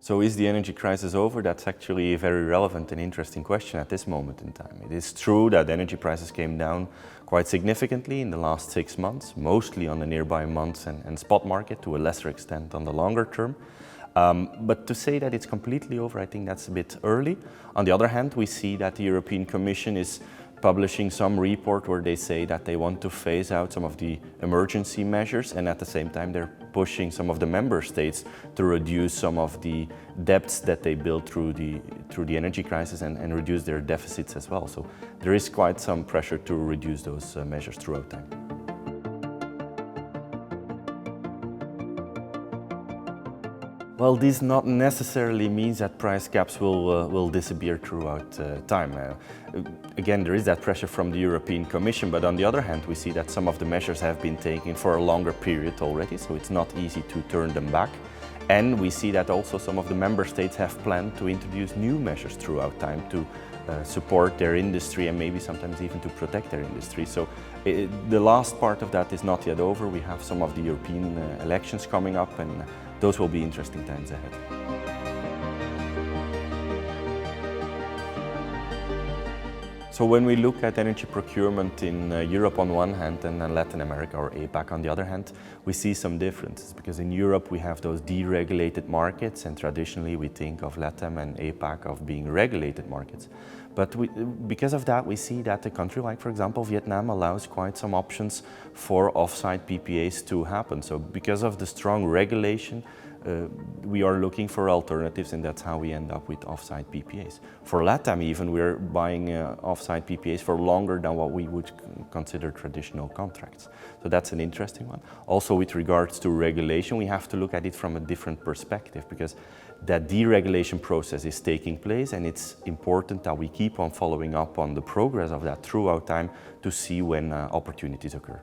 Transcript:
So is the energy crisis over? That's actually a very relevant and interesting question at this moment in time. It is true that energy prices came down quite significantly in the last 6 months, mostly on the nearby months and spot market, to a lesser extent on the longer term. But to say that it's completely over, I think that's a bit early. On the other hand, we see that the European Commission is publishing some report where they say that they want to phase out some of the emergency measures, and at the same time they're pushing some of the member states to reduce some of the debts that they built through the energy crisis and reduce their deficits as well. So there is quite some pressure to reduce those measures throughout time. Well, this not necessarily means that price caps will disappear throughout time. Again, there is that pressure from the European Commission, but on the other hand, we see that some of the measures have been taken for a longer period already, so it's not easy to turn them back. And we see that also some of the member states have planned to introduce new measures throughout time to support their industry and maybe sometimes even to protect their industry. So the last part of that is not yet over. We have some of the European elections coming up, and those will be interesting times ahead. So when we look at energy procurement in Europe on one hand and Latin America or APAC on the other hand, we see some differences, because in Europe we have those deregulated markets, and traditionally we think of LATAM and APAC of being regulated markets. But because of that, we see that a country like, for example, Vietnam allows quite some options for off-site PPAs to happen. So because of the strong regulation, we are looking for alternatives, and that's how we end up with off-site PPAs. For LATAM even, we're buying off-site PPAs for longer than what we would consider traditional contracts. So that's an interesting one. Also with regards to regulation, we have to look at it from a different perspective, because that deregulation process is taking place, and it's important that we keep on following up on the progress of that throughout time to see when opportunities occur.